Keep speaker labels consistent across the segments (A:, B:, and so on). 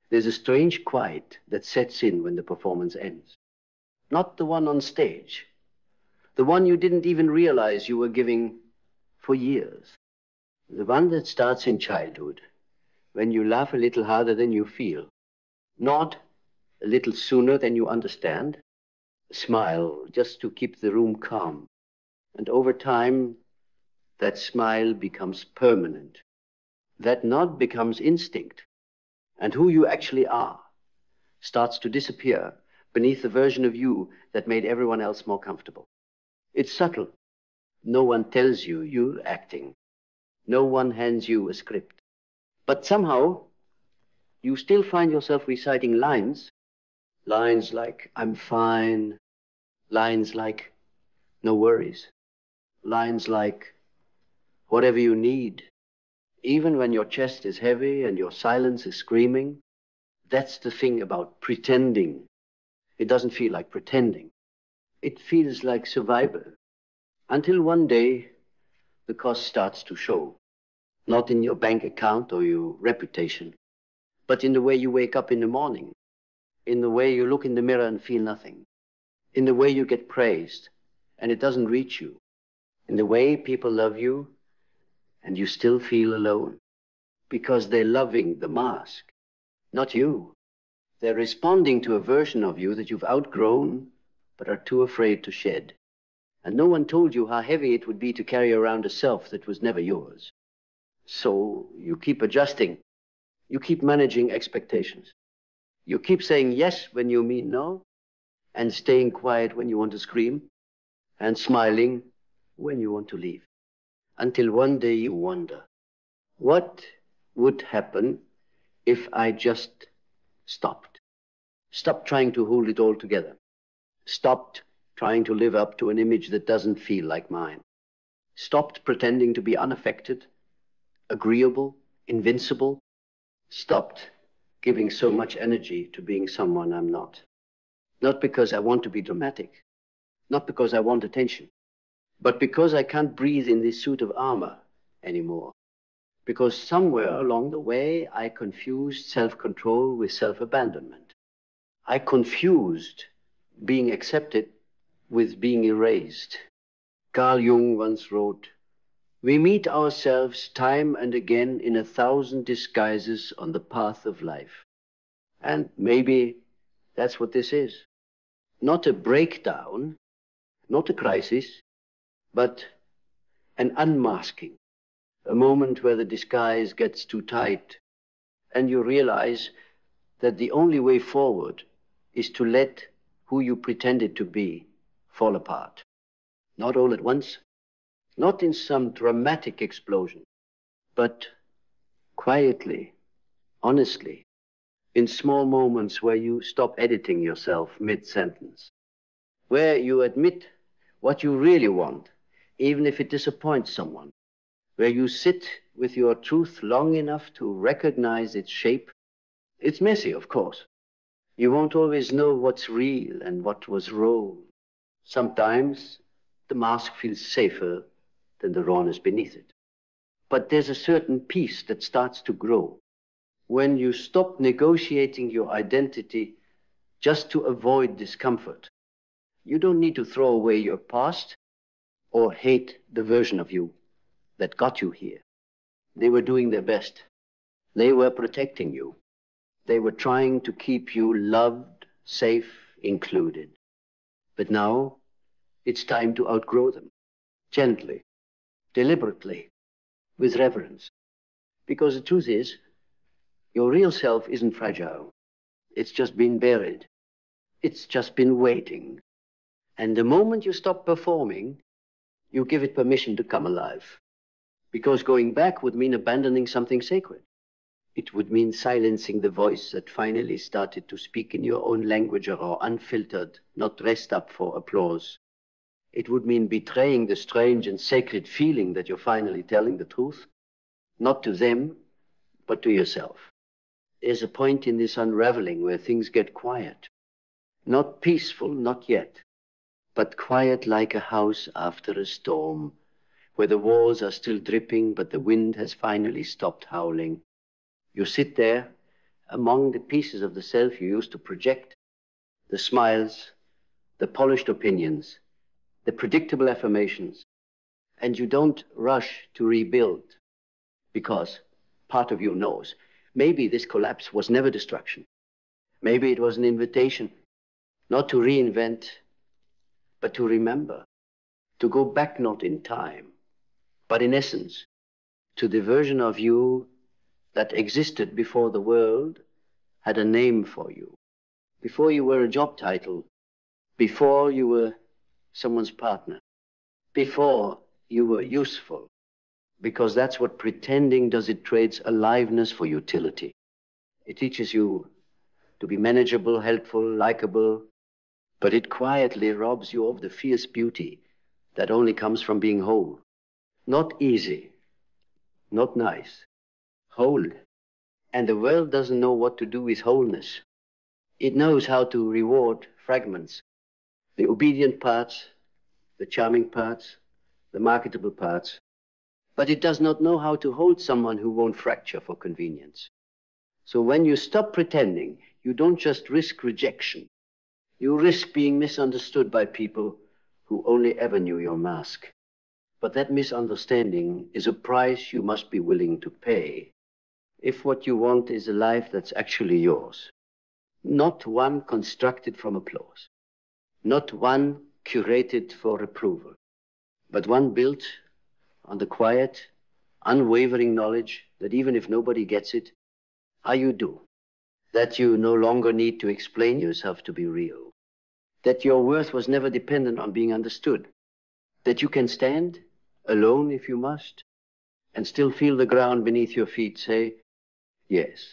A: There's a strange quiet that sets in when the performance ends. Not the one on stage, the one you didn't even realize you were giving for years. The one that starts in childhood, when you laugh a little harder than you feel, nod a little sooner than you understand, smile just to keep the room calm. And over time, that smile becomes permanent. That nod becomes instinct. And who you actually are starts to disappear beneath the version of you that made everyone else more comfortable. It's subtle. No one tells you you're acting. No one hands you a script. But somehow, you still find yourself reciting lines. Lines like, I'm fine. Lines like, no worries. Lines like, whatever you need. Even when your chest is heavy and your silence is screaming. That's the thing about pretending. It doesn't feel like pretending. It feels like survival. Until one day, the cost starts to show. Not in your bank account or your reputation, but in the way you wake up in the morning, in the way you look in the mirror and feel nothing, in the way you get praised and it doesn't reach you, in the way people love you and you still feel alone because they're loving the mask, not you. They're responding to a version of you that you've outgrown but are too afraid to shed. And no one told you how heavy it would be to carry around a self that was never yours. So you keep adjusting. You keep managing expectations. You keep saying yes when you mean no, and staying quiet when you want to scream, and smiling when you want to leave. Until one day you wonder, what would happen if I just stopped? Stopped trying to hold it all together. Stopped trying to live up to an image that doesn't feel like mine. Stopped pretending to be unaffected, agreeable, invincible. Stopped giving so much energy to being someone I'm not. Not because I want to be dramatic, not because I want attention, but because I can't breathe in this suit of armor anymore. Because somewhere along the way, I confused self-control with self-abandonment. I confused being accepted with being erased. Carl Jung once wrote, "We meet ourselves time and again in 1,000 disguises on the path of life." And maybe that's what this is. Not a breakdown, not a crisis, but an unmasking. A moment where the disguise gets too tight and you realize that the only way forward is to let who you pretended to be fall apart. Not all at once, not in some dramatic explosion, but quietly, honestly, in small moments where you stop editing yourself mid-sentence, where you admit what you really want, even if it disappoints someone, where you sit with your truth long enough to recognize its shape. It's messy, of course. You won't always know what's real and what was raw. Sometimes the mask feels safer than the rawness beneath it. But there's a certain peace that starts to grow when you stop negotiating your identity just to avoid discomfort. You don't need to throw away your past or hate the version of you that got you here. They were doing their best. They were protecting you. They were trying to keep you loved, safe, included. But now it's time to outgrow them, gently, deliberately, with reverence. Because the truth is, your real self isn't fragile. It's just been buried. It's just been waiting. And the moment you stop performing, you give it permission to come alive. Because going back would mean abandoning something sacred. It would mean silencing the voice that finally started to speak in your own language or unfiltered, not dressed up for applause. It would mean betraying the strange and sacred feeling that you're finally telling the truth, not to them, but to yourself. There's a point in this unraveling where things get quiet. Not peaceful, not yet, but quiet like a house after a storm, where the walls are still dripping, but the wind has finally stopped howling. You sit there among the pieces of the self you used to project, the smiles, the polished opinions, the predictable affirmations, and you don't rush to rebuild because part of you knows maybe this collapse was never destruction. Maybe it was an invitation not to reinvent, but to remember, to go back not in time, but in essence, to the version of you that existed before the world had a name for you, before you were a job title, before you were someone's partner, before you were useful, because that's what pretending does. It trades aliveness for utility. It teaches you to be manageable, helpful, likable, but it quietly robs you of the fierce beauty that only comes from being whole. Not easy, not nice, whole. And the world doesn't know what to do with wholeness. It knows how to reward fragments, the obedient parts, the charming parts, the marketable parts. But it does not know how to hold someone who won't fracture for convenience. So when you stop pretending, you don't just risk rejection. You risk being misunderstood by people who only ever knew your mask. But that misunderstanding is a price you must be willing to pay if what you want is a life that's actually yours. Not one constructed from applause. Not one curated for approval. But one built on the quiet, unwavering knowledge that even if nobody gets it, how you do. That you no longer need to explain yourself to be real. That your worth was never dependent on being understood. That you can stand alone if you must, and still feel the ground beneath your feet say, yes,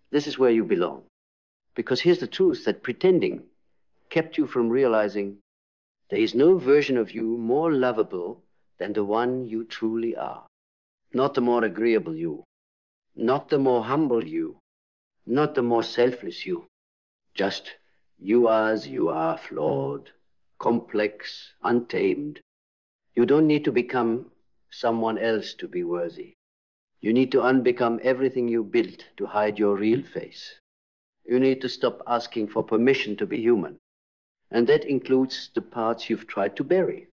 A: this is where you belong. Because here's the truth, that pretending kept you from realizing there is no version of you more lovable than the one you truly are. Not the more agreeable you, not the more humble you, not the more selfless you. Just you as you are, flawed, complex, untamed. You don't need to become someone else to be worthy. You need to unbecome everything you built to hide your real face. You need to stop asking for permission to be human. And that includes the parts you've tried to bury.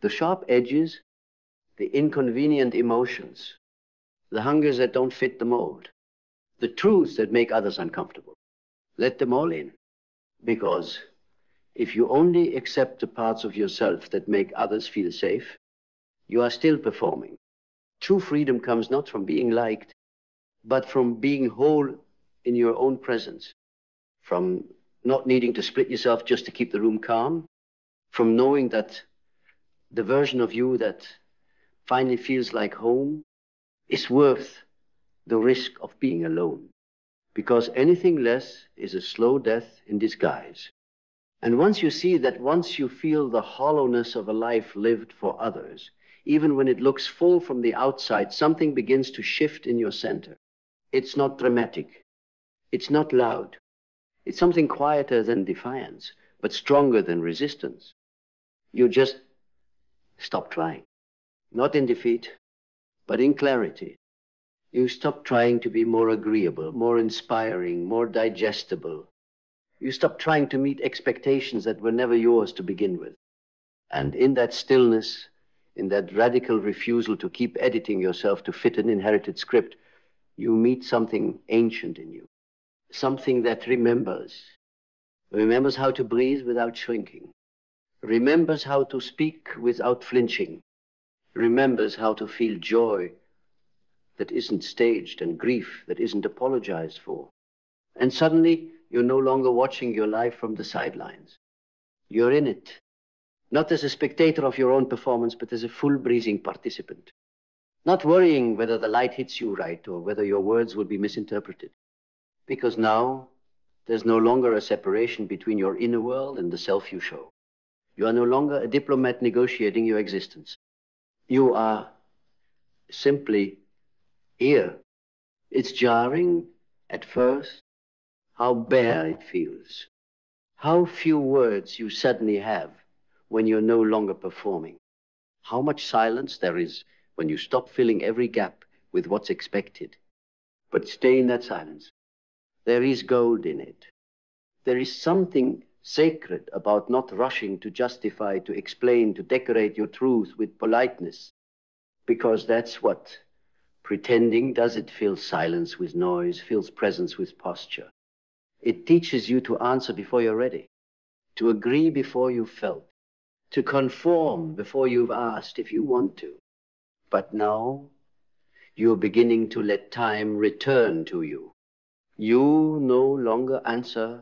A: The sharp edges, the inconvenient emotions, the hungers that don't fit the mold, the truths that make others uncomfortable. Let them all in. Because if you only accept the parts of yourself that make others feel safe, you are still performing. True freedom comes not from being liked, but from being whole in your own presence, from not needing to split yourself just to keep the room calm, from knowing that the version of you that finally feels like home is worth the risk of being alone. Because anything less is a slow death in disguise. And once you see that, once you feel the hollowness of a life lived for others, even when it looks full from the outside, something begins to shift in your center. It's not dramatic. It's not loud. It's something quieter than defiance, but stronger than resistance. You just stop trying. Not in defeat, but in clarity. You stop trying to be more agreeable, more inspiring, more digestible. You stop trying to meet expectations that were never yours to begin with. And in that stillness, in that radical refusal to keep editing yourself to fit an inherited script, you meet something ancient in you. Something that remembers how to breathe without shrinking, remembers how to speak without flinching, remembers how to feel joy that isn't staged and grief that isn't apologized for. And suddenly, you're no longer watching your life from the sidelines. You're in it, not as a spectator of your own performance, but as a full breathing participant. Not worrying whether the light hits you right or whether your words will be misinterpreted. Because now, there's no longer a separation between your inner world and the self you show. You are no longer a diplomat negotiating your existence. You are simply here. It's jarring at first, how bare it feels. How few words you suddenly have when you're no longer performing. How much silence there is when you stop filling every gap with what's expected. But stay in that silence. There is gold in it. There is something sacred about not rushing to justify, to explain, to decorate your truth with politeness, because that's what pretending does. It fills silence with noise, fills presence with posture. It teaches you to answer before you're ready, to agree before you've felt, to conform before you've asked if you want to. But now you're beginning to let time return to you. You no longer answer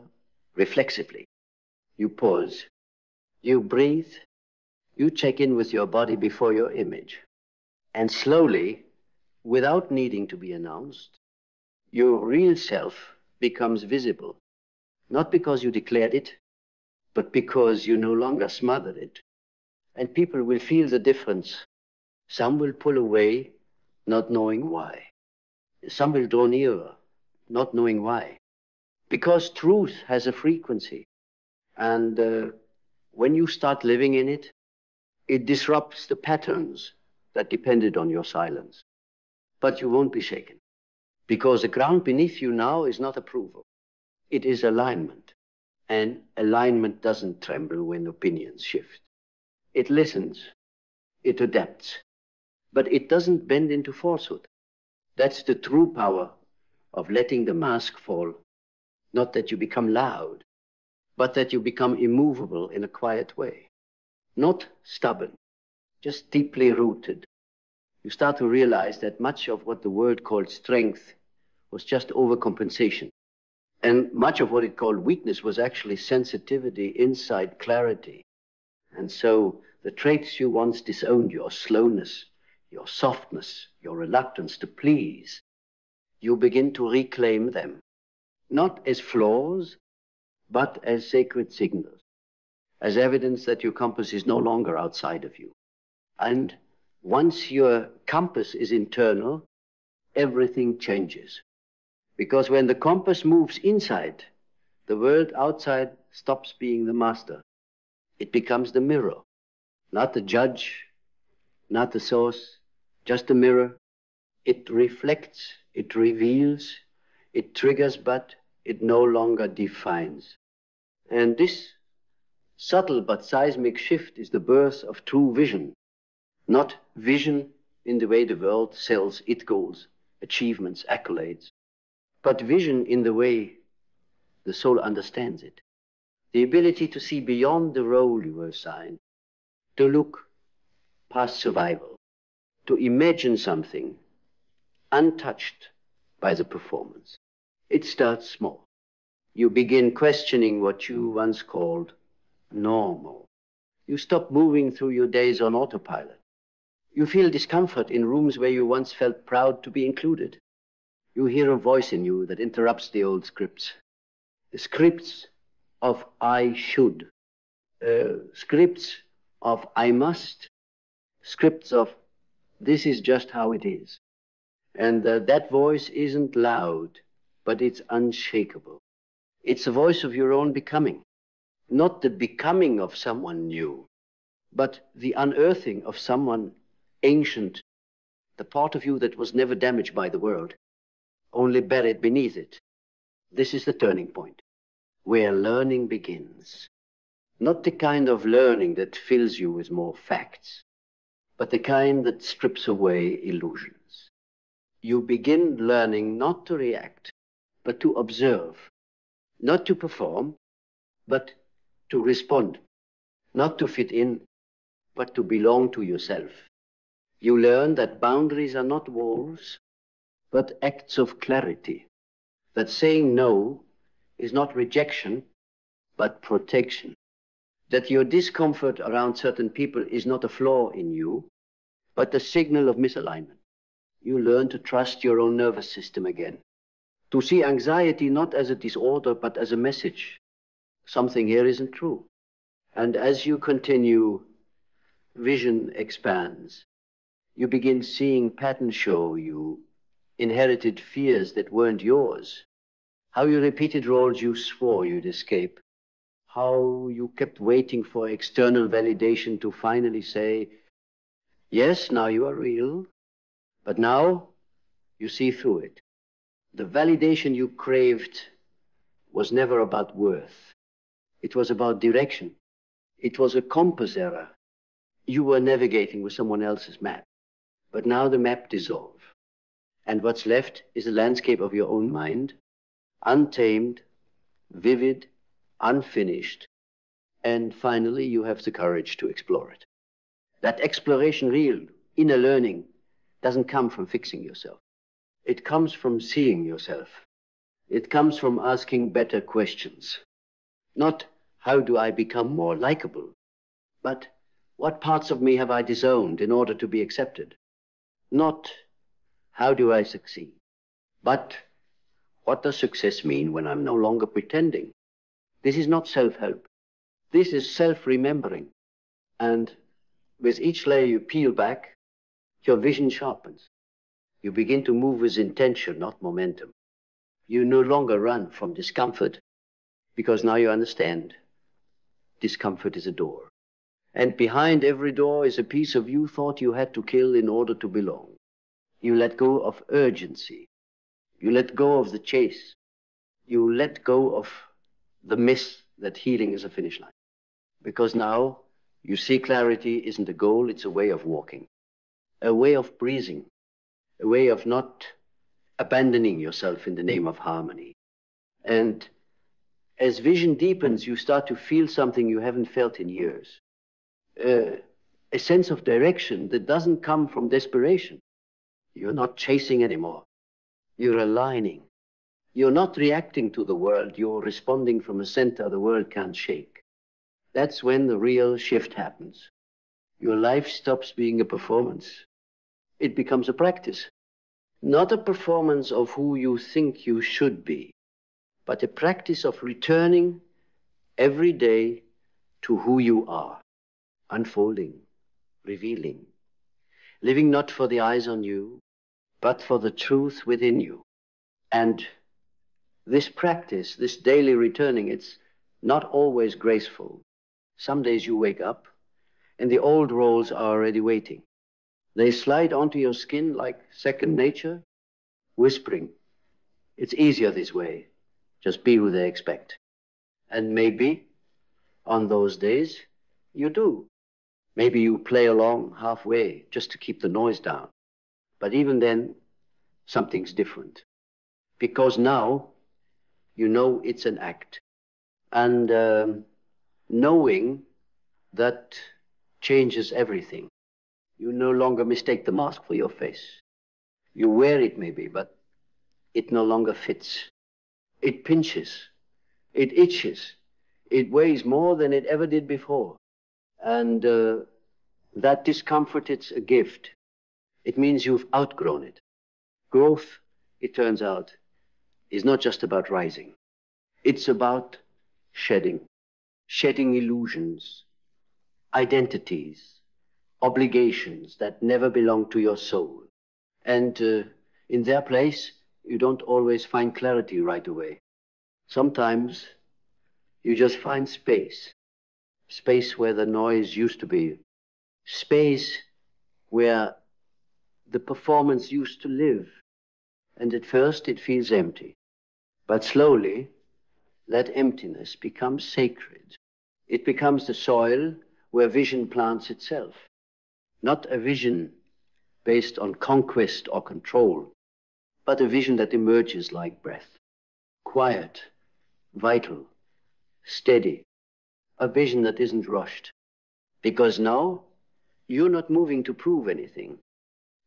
A: reflexively. You pause. You breathe. You check in with your body before your image. And slowly, without needing to be announced, your real self becomes visible. Not because you declared it, but because you no longer smothered it. And people will feel the difference. Some will pull away, not knowing why. Some will draw nearer, not knowing why. Because truth has a frequency. And when you start living in it, it disrupts the patterns that depended on your silence. But you won't be shaken. Because the ground beneath you now is not approval. It is alignment. And alignment doesn't tremble when opinions shift. It listens. It adapts. But it doesn't bend into falsehood. That's the true power of letting the mask fall. Not that you become loud, but that you become immovable in a quiet way. Not stubborn, just deeply rooted. You start to realize that much of what the world called strength was just overcompensation. And much of what it called weakness was actually sensitivity, insight, clarity. And so the traits you once disowned, your slowness, your softness, your reluctance to please, you begin to reclaim them, not as flaws, but as sacred signals, as evidence that your compass is no longer outside of you. And once your compass is internal, everything changes. Because when the compass moves inside, the world outside stops being the master. It becomes the mirror, not the judge, not the source, just a mirror. It reflects, it reveals, it triggers, but it no longer defines. And this subtle but seismic shift is the birth of true vision, not vision in the way the world sells its goals, achievements, accolades, but vision in the way the soul understands it. The ability to see beyond the role you were assigned, to look past survival, to imagine something untouched by the performance. It starts small. You begin questioning what you once called normal. You stop moving through your days on autopilot. You feel discomfort in rooms where you once felt proud to be included. You hear a voice in you that interrupts the old scripts. The scripts of I should, scripts of I must, scripts of this is just how it is. And that voice isn't loud, but it's unshakable. It's a voice of your own becoming, not the becoming of someone new, but the unearthing of someone ancient, the part of you that was never damaged by the world, only buried beneath it. This is the turning point, where learning begins. Not the kind of learning that fills you with more facts, but the kind that strips away illusions. You begin learning not to react, but to observe, not to perform, but to respond, not to fit in, but to belong to yourself. You learn that boundaries are not walls, but acts of clarity, that saying no is not rejection, but protection, that your discomfort around certain people is not a flaw in you, but a signal of misalignment. You learn to trust your own nervous system again, to see anxiety not as a disorder, but as a message. Something here isn't true. And as you continue, vision expands. You begin seeing patterns show you inherited fears that weren't yours, how you repeated roles you swore you'd escape, how you kept waiting for external validation to finally say, yes, now you are real, but now you see through it. The validation you craved was never about worth. It was about direction. It was a compass error. You were navigating with someone else's map. But now the map dissolved. And what's left is a landscape of your own mind, untamed, vivid, unfinished. And finally, you have the courage to explore it. That exploration, real inner learning, doesn't come from fixing yourself. It comes from seeing yourself. It comes from asking better questions. Not how do I become more likable, but what parts of me have I disowned in order to be accepted? Not how do I succeed, but what does success mean when I'm no longer pretending? This is not self-help. This is self-remembering. And with each layer you peel back, your vision sharpens. You begin to move with intention, not momentum. You no longer run from discomfort, because now you understand discomfort is a door. And behind every door is a piece of you thought you had to kill in order to belong. You let go of urgency. You let go of the chase. You let go of the myth that healing is a finish line. Because now you see clarity isn't a goal, it's a way of walking, a way of breathing, a way of not abandoning yourself in the name of harmony. And as vision deepens, you start to feel something you haven't felt in years. A sense of direction that doesn't come from desperation. You're not chasing anymore. You're aligning. You're not reacting to the world. You're responding from a center the world can't shake. That's when the real shift happens. Your life stops being a performance. It becomes a practice. Not a performance of who you think you should be, but a practice of returning every day to who you are, unfolding, revealing, living not for the eyes on you, but for the truth within you. And this practice, this daily returning, it's not always graceful. Some days you wake up and the old roles are already waiting. They slide onto your skin like second nature, whispering, it's easier this way. Just be who they expect. And maybe on those days you do. Maybe you play along halfway just to keep the noise down. But even then, something's different. Because now you know it's an act. And knowing that changes everything. You no longer mistake the mask for your face. You wear it maybe, but it no longer fits. It pinches. It itches. It weighs more than it ever did before. And that discomfort, it's a gift. It means you've outgrown it. Growth, it turns out, is not just about rising. It's about shedding. Shedding illusions, identities, obligations that never belong to your soul. And in their place, you don't always find clarity right away. Sometimes you just find space. Space where the noise used to be. Space where the performance used to live. And at first it feels empty. But slowly, that emptiness becomes sacred. It becomes the soil where vision plants itself. Not a vision based on conquest or control, but a vision that emerges like breath. Quiet, vital, steady. A vision that isn't rushed. Because now, you're not moving to prove anything.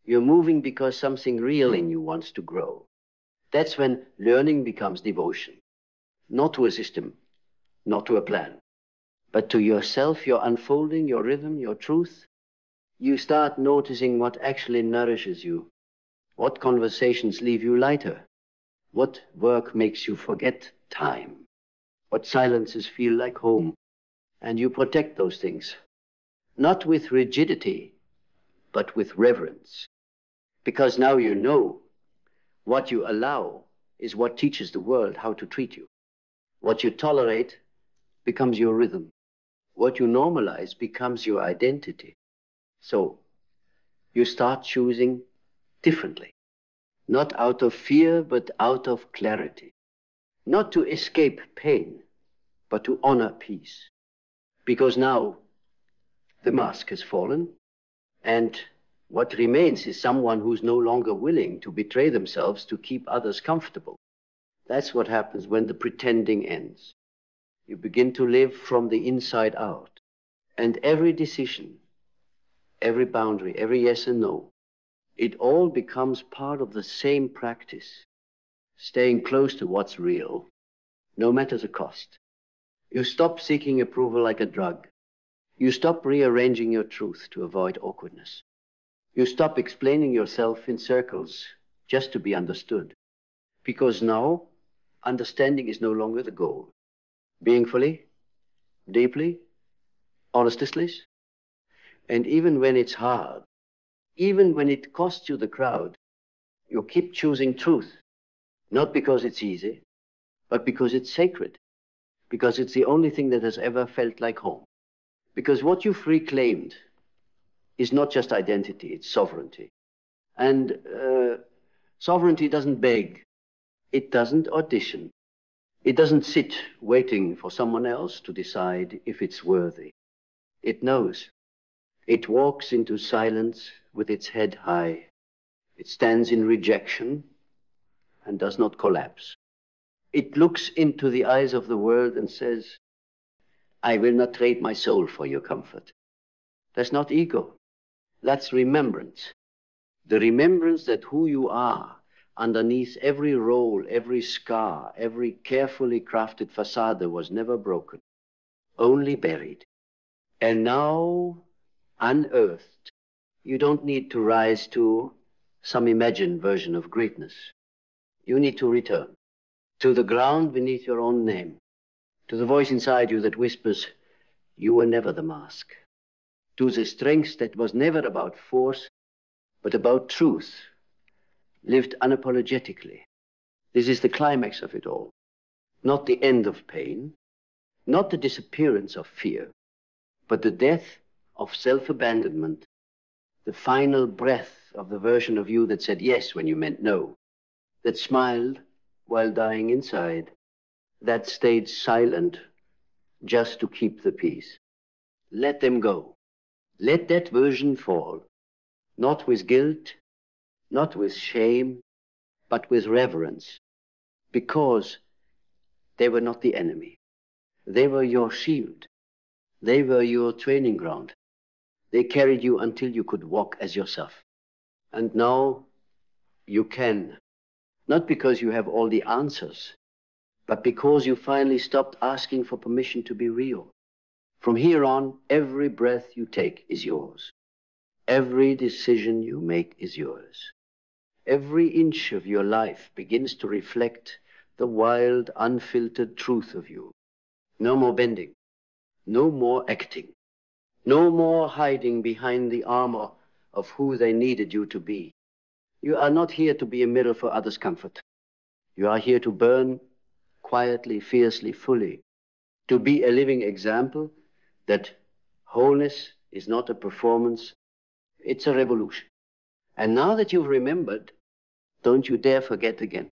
A: You're moving because something real in you wants to grow. That's when learning becomes devotion. Not to a system, not to a plan, but to yourself, your unfolding, your rhythm, your truth. You start noticing what actually nourishes you. What conversations leave you lighter. What work makes you forget time. What silences feel like home. And you protect those things. Not with rigidity, but with reverence. Because now you know what you allow is what teaches the world how to treat you. What you tolerate becomes your rhythm. What you normalize becomes your identity. So you start choosing differently. Not out of fear, but out of clarity. Not to escape pain, but to honor peace. Because now the mask has fallen, and what remains is someone who's no longer willing to betray themselves to keep others comfortable. That's what happens when the pretending ends. You begin to live from the inside out. And every decision, every boundary, every yes and no, it all becomes part of the same practice, staying close to what's real, no matter the cost. You stop seeking approval like a drug. You stop rearranging your truth to avoid awkwardness. You stop explaining yourself in circles just to be understood. Because now, understanding is no longer the goal. Being fully, deeply, honestly, and even when it's hard, even when it costs you the crowd, you keep choosing truth, not because it's easy, but because it's sacred, because it's the only thing that has ever felt like home. Because what you've reclaimed is not just identity, it's sovereignty. And sovereignty doesn't beg, it doesn't audition, it doesn't sit waiting for someone else to decide if it's worthy. It knows. It walks into silence with its head high. It stands in rejection and does not collapse. It looks into the eyes of the world and says, I will not trade my soul for your comfort. That's not ego. That's remembrance. The remembrance that who you are, underneath every role, every scar, every carefully crafted facade was never broken, only buried. And now, unearthed, you don't need to rise to some imagined version of greatness. You need to return to the ground beneath your own name, to the voice inside you that whispers, you were never the mask, to the strength that was never about force, but about truth, lived unapologetically. This is the climax of it all, not the end of pain, not the disappearance of fear, but the death of self-abandonment, the final breath of the version of you that said yes when you meant no, that smiled while dying inside, that stayed silent just to keep the peace. Let them go. Let that version fall, not with guilt, not with shame, but with reverence, because they were not the enemy. They were your shield. They were your training ground. They carried you until you could walk as yourself. And now you can, not because you have all the answers, but because you finally stopped asking for permission to be real. From here on, every breath you take is yours. Every decision you make is yours. Every inch of your life begins to reflect the wild, unfiltered truth of you. No more bending. No more acting. No more hiding behind the armor of who they needed you to be. You are not here to be a mirror for others' comfort. You are here to burn quietly, fiercely, fully. To be a living example that wholeness is not a performance, it's a revolution. And now that you've remembered, don't you dare forget again.